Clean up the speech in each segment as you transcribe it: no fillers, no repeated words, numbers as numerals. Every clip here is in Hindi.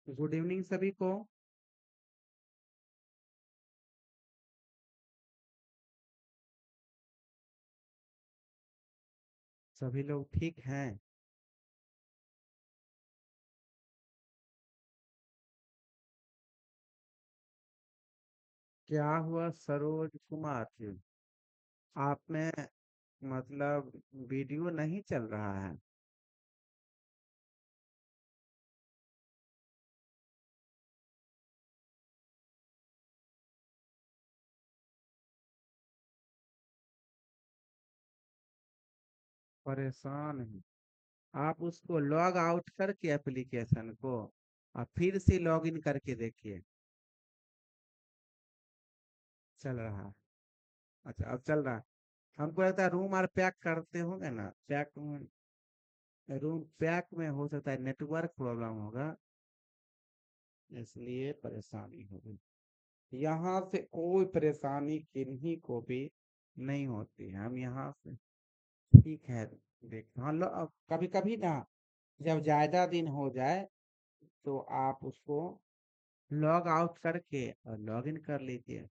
गुड इवनिंग सभी को। सभी लोग ठीक हैं? क्या हुआ सरोज कुमार जी? आप में मतलब वीडियो नहीं चल रहा है? परेशान हैं? आप उसको लॉग आउट करके एप्लीकेशन को और फिर से लॉग इन करके देखिए। चल रहा है? अच्छा, अब चल रहा है। हमको लगता है रूम और पैक करते होंगे ना, पैक में। रूम पैक में हो सकता है नेटवर्क प्रॉब्लम होगा, इसलिए परेशानी होगी। यहाँ से कोई परेशानी किन्हीं को भी नहीं होती है, हम यहाँ से ठीक है। देख हाँ, कभी कभी ना, जब ज्यादा दिन हो जाए तो आप उसको लॉग आउट करके और लॉग इन कर लीजिए।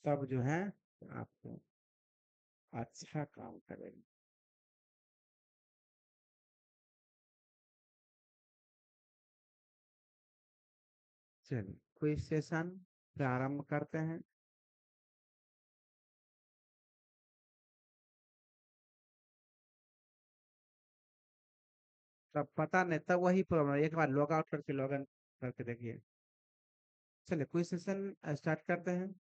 तब जो है आपको अच्छा काम करेगा। चलिए, क्विज सेशन प्रारंभ करते हैं। तब पता नहीं, तब वही प्रॉब्लम, एक बार लॉग आउट करके लॉग इन करके देखिए। चलिए, क्विज सेशन स्टार्ट करते हैं।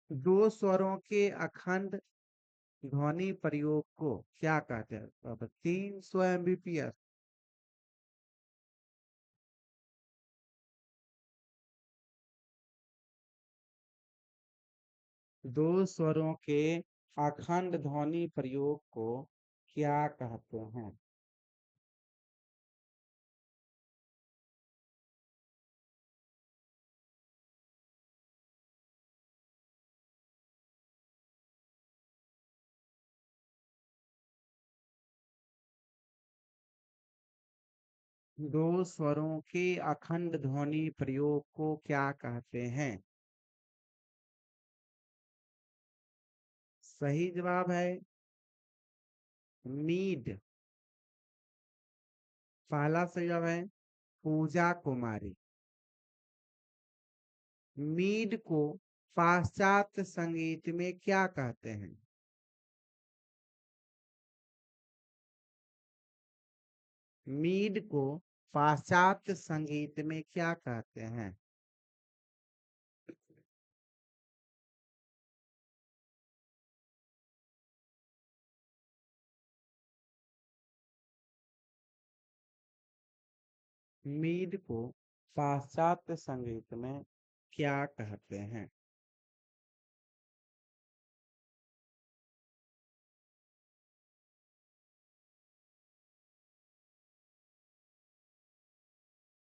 दो स्वरों के अखंड ध्वनि प्रयोग को क्या कहते हैं? तो अब 300 Mbps। दो स्वरों के अखंड ध्वनि प्रयोग को क्या कहते हैं? दो स्वरों के अखंड ध्वनि प्रयोग को क्या कहते हैं? सही जवाब है मीड। पहला सही जवाब है पूजा कुमारी। मीड को पाश्चात्य संगीत में क्या कहते हैं? मीड को पाश्चात्य संगीत में क्या कहते हैं? मीड को पाश्चात्य संगीत में क्या कहते हैं?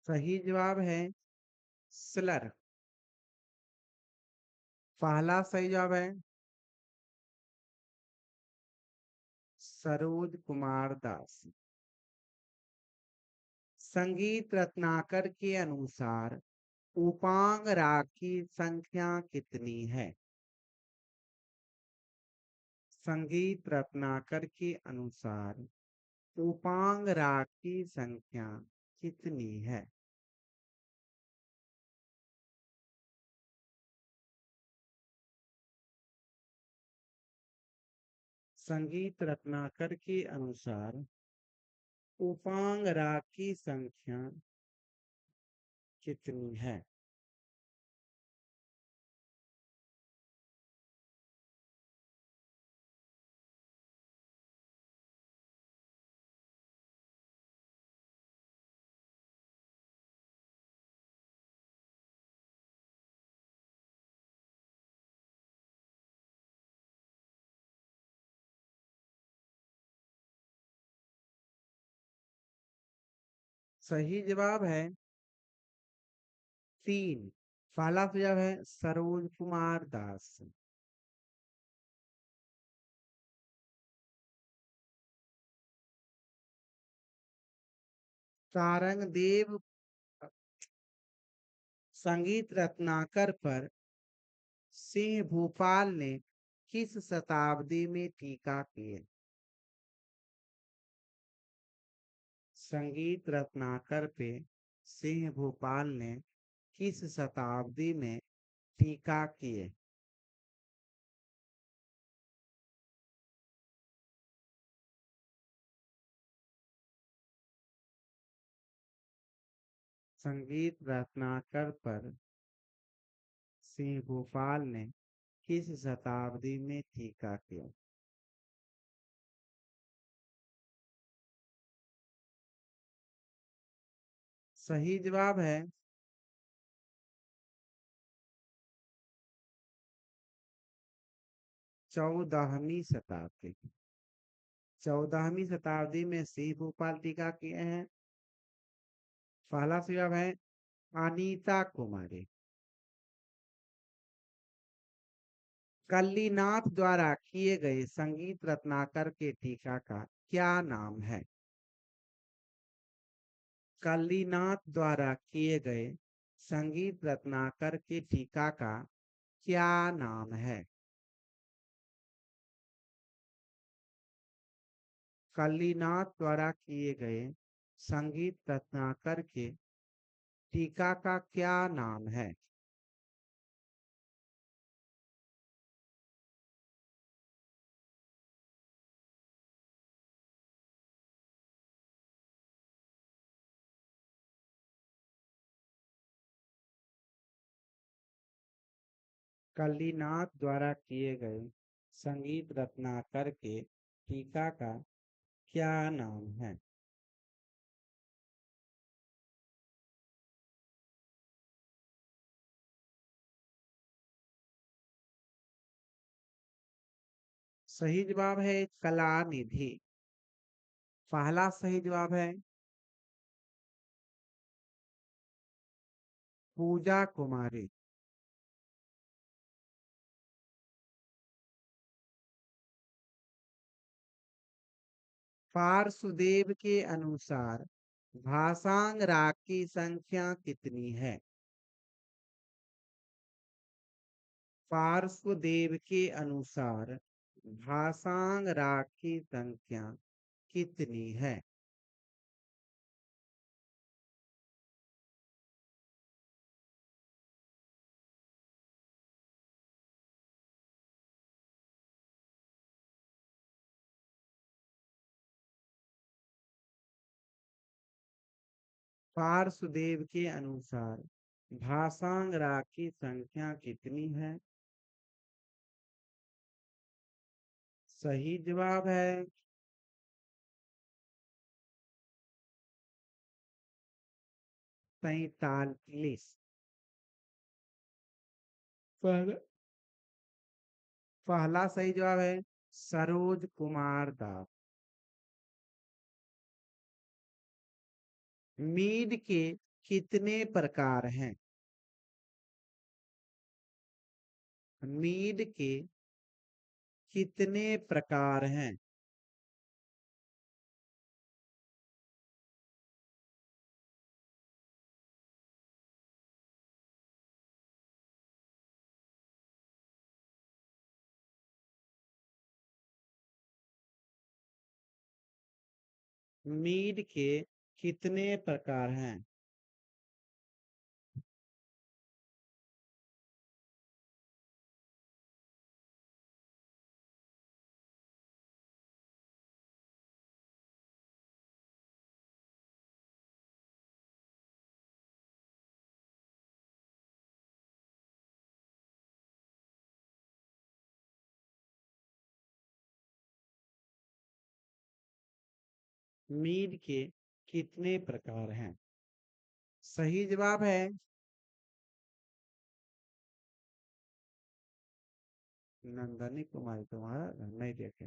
सही जवाब है स्लर। पहला सही जवाब है सरोज कुमार दास। संगीत रत्नाकर के अनुसार उपांग राग की संख्या कितनी है? संगीत रत्नाकर के अनुसार उपांग राग की संख्या कितनी है? संगीत रत्नाकर के अनुसार उपांग राग की संख्या कितनी है? सही जवाब है तीन। पहला जवाब है सरोज कुमार दास। सारंगदेव संगीत रत्नाकर पर सिंह भूपाल ने किस शताब्दी में टीका किए? संगीत रत्नाकर पे सिंह भूपाल ने किस शताब्दी में टीका किए? संगीत रत्नाकर पर सिंह भूपाल ने किस शताब्दी में टीका किया? सही जवाब है 14वीं शताब्दी। 14वीं शताब्दी में सिंह भूपाल टीका किए हैं। पहला जवाब है अनीता कुमारी। कल्लीनाथ द्वारा किए गए संगीत रत्नाकर के टीका का क्या नाम है? कल्लीनाथ द्वारा किए गए संगीत रत्नाकर के टीका का क्या नाम है? कल्लीनाथ द्वारा किए गए संगीत रत्नाकर के टीका का क्या नाम है? कल्लीनाथ द्वारा किए गए संगीत रत्नाकर के टीका का क्या नाम है? सही जवाब है कलानिधि। पहला सही जवाब है पूजा कुमारी। पार्श्वदेव के अनुसार भाषांग राग की संख्या कितनी है? पार्श्वदेव के अनुसार भाषांग राग की संख्या कितनी है? पार्श्वदेव के अनुसार भाषांग राग की संख्या कितनी है? सही जवाब है 45। पहला पहला सही जवाब है सरोज कुमार दास। मीड के कितने प्रकार हैं? मीड के कितने प्रकार हैं? मीड के कितने प्रकार हैं? मीड के कितने प्रकार हैं? सही जवाब है नंदनी कुमारी। तुम्हारा नहीं देखे।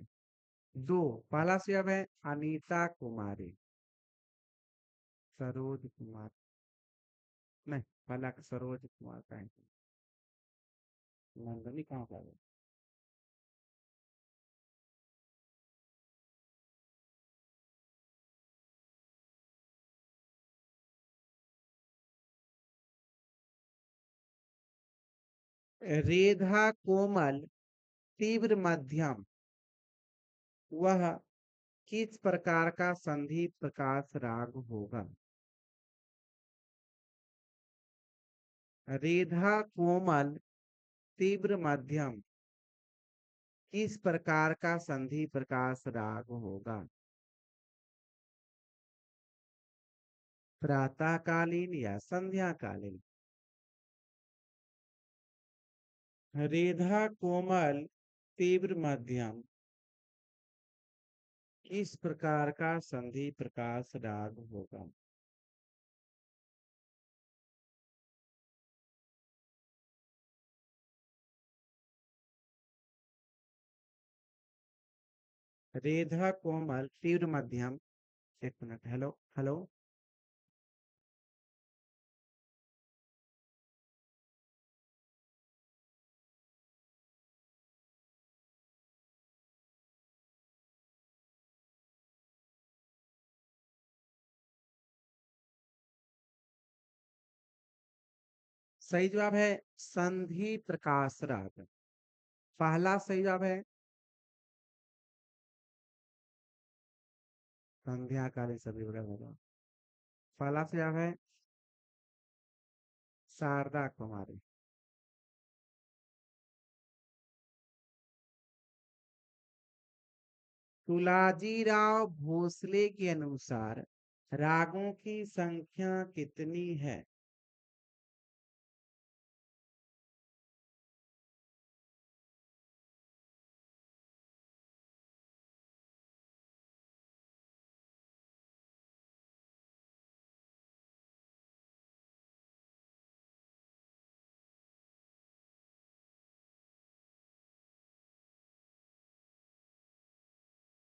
दो। पहला जवाब है अनीता कुमारी। सरोज कुमार नहीं। पहला सरोज कुमार का है। नंदनी कहाँ का है? रेधा कोमल तीव्र मध्यम, वह किस प्रकार का संधि प्रकाश राग होगा? रेधा कोमल तीव्र मध्यम, किस प्रकार का संधि प्रकाश राग होगा? प्रातःकालीन या संध्याकालीन? रेधा कोमल तीव्र मध्यम, किस प्रकार का संधि प्रकाश राग होगा? रेधा कोमल तीव्र मध्यम। एक मिनट, हेलो हेलो। सही जवाब है संधि प्रकाश राग। पहला सही जवाब है संध्या कालीन सभी बड़ा होगा। पहला सही जवाब है शारदा कुमारी। तुलाजीराव भोसले के अनुसार रागों की संख्या कितनी है?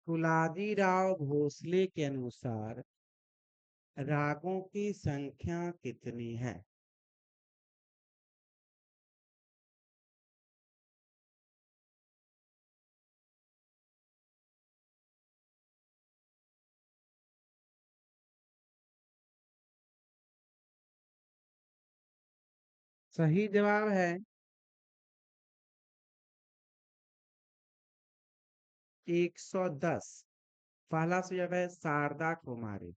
तुलाजीराव भोसले के अनुसार रागों की संख्या कितनी है? सही जवाब है 110। पहला सही जवाब है शारदा कुमारी।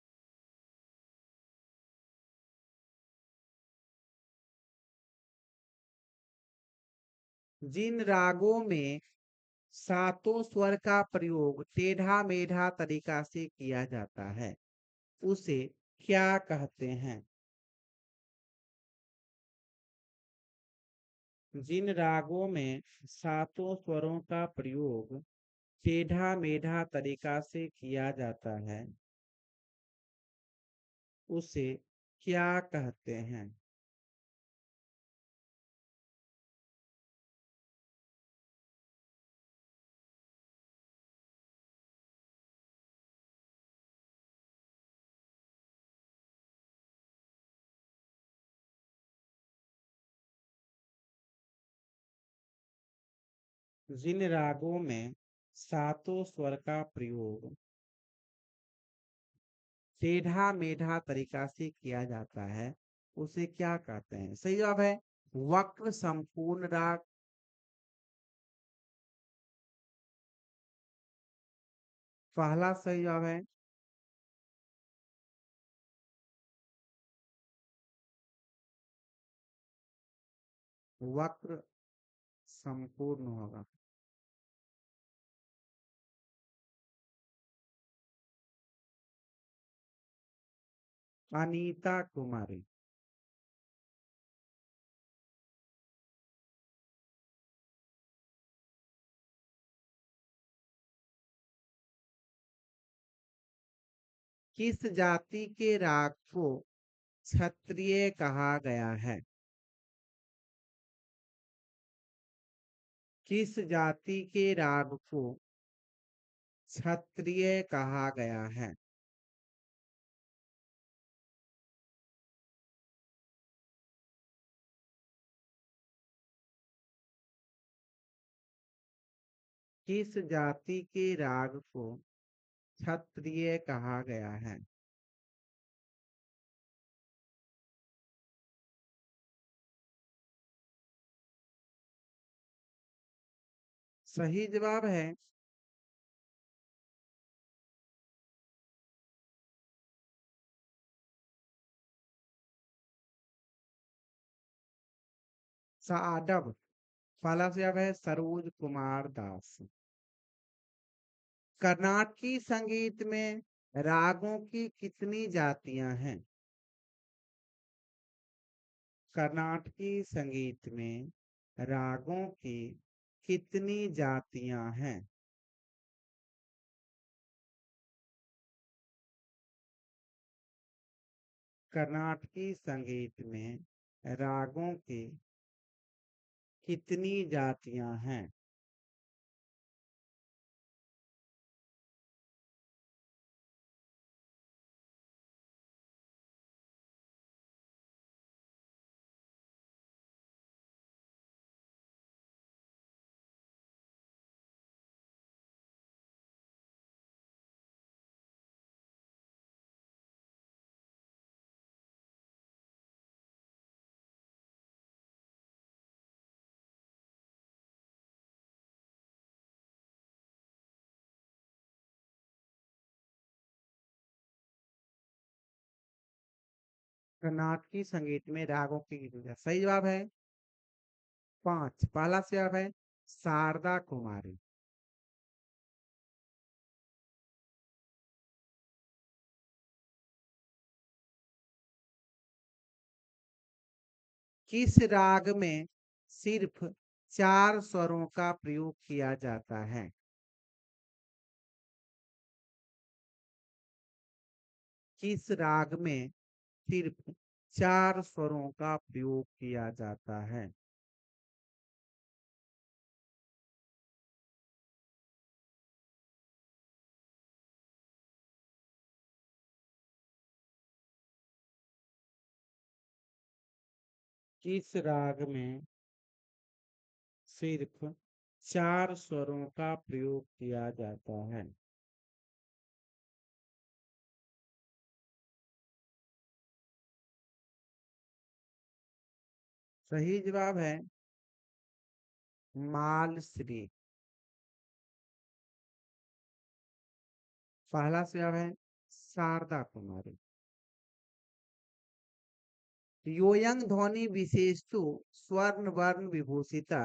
जिन रागों में सातों स्वर का प्रयोग टेढ़ा मेढ़ा तरीका से किया जाता है उसे क्या कहते हैं? जिन रागों में सातों स्वरों का प्रयोग टेढ़ा मेढ़ा तरीका से किया जाता है उसे क्या कहते हैं? जिन रागों में सातों स्वर का प्रयोग टेढ़ा मेढ़ा तरीका से किया जाता है उसे क्या कहते हैं? सही जवाब है वक्र संपूर्ण राग। पहला सही जवाब है वक्र संपूर्ण होगा। अनीता कुमारी। किस जाति के राग को क्षत्रिय कहा गया है? किस जाति के राग को क्षत्रिय कहा गया है? किस जाति के राग को क्षत्रिय कहा गया है? सही जवाब है साडव। पहला जवाब है सरोज कुमार दास। कर्नाटकी संगीत में रागों की कितनी जातियां हैं? कर्नाटकी संगीत में रागों की कितनी जातियां हैं? कर्नाटकी संगीत में रागों की कितनी जातियां हैं? कर्नाटकी संगीत में रागों की कितनी? सही जवाब है पांच। पहला जवाब है शारदा कुमारी। किस राग में सिर्फ चार स्वरों का प्रयोग किया जाता है? किस राग में सिर्फ चार स्वरों का प्रयोग किया जाता है? किस राग में सिर्फ चार स्वरों का प्रयोग किया जाता है? सही जवाब है मालश्री। पहला जवाब है शारदा कुमारी। योयंग ध्वनि विशेषतु स्वर्ण वर्ण विभूषिता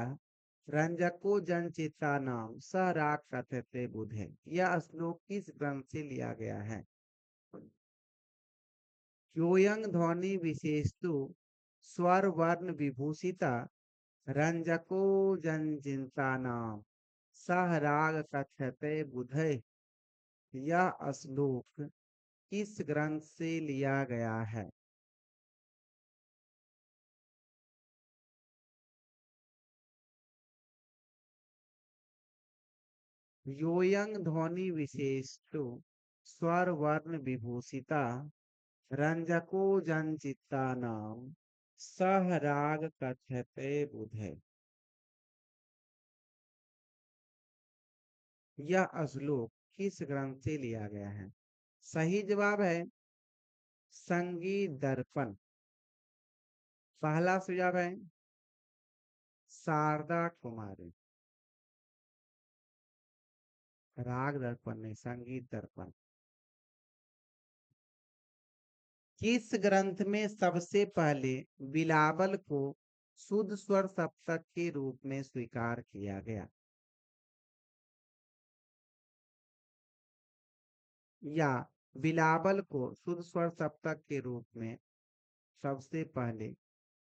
रंजको जनचिता नाम स राग कथते बुधे। यह श्लोक किस ग्रंथ से लिया गया है? योयंग ध्वनि विशेषतु स्वर वर्ण विभूषिता रंजको जनचिता नाम सह राग कथते बुधे। यह श्लोक किस ग्रंथ से लिया गया है? योयंग ध्वनि विशेषतु स्वर वर्ण विभूषिता रंजको जनचित्ता नाम सह राग कथ्यते बुधे। यह श्लोक किस ग्रंथ से लिया गया है? सही जवाब है संगीत दर्पण। पहला सुझाव है शारदा कुमारी। राग दर्पण नहीं, संगीत दर्पण। किस ग्रंथ में सबसे पहले बिलावल को शुद्ध स्वर सप्तक के रूप में स्वीकार किया गया? या बिलावल को शुद्ध स्वर सप्तक के रूप में सबसे पहले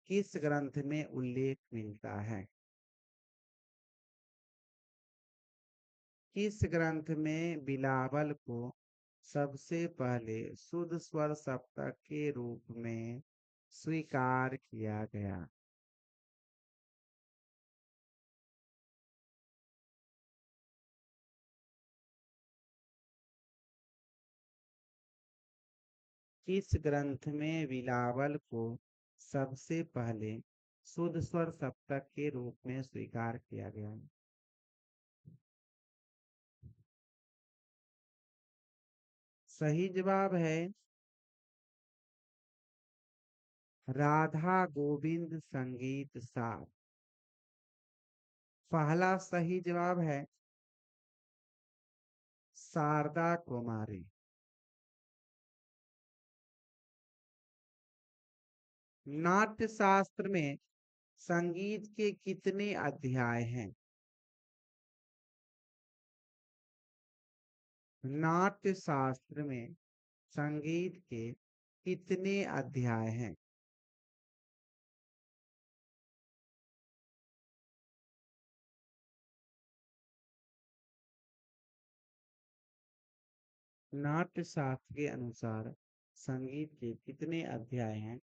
किस ग्रंथ में उल्लेख मिलता है? किस ग्रंथ में बिलावल को सबसे पहले शुद्ध स्वर सप्तक के रूप में स्वीकार किया गया? किस ग्रंथ में बिलावल को सबसे पहले शुद्ध स्वर सप्तक के रूप में स्वीकार किया गया? सही जवाब है राधा गोविंद संगीत सार। पहला सही जवाब है शारदा कुमारी। नाट्य शास्त्र में संगीत के कितने अध्याय हैं? नाट्य शास्त्र में संगीत के कितने अध्याय हैं? नाट्य शास्त्र के अनुसार संगीत के कितने अध्याय हैं?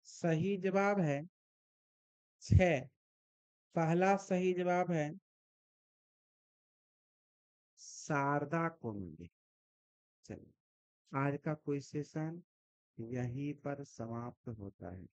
सही जवाब है 6। पहला सही जवाब है शारदा कुंड। चलिए, आज का क्विज सेशन यहीं पर समाप्त होता है।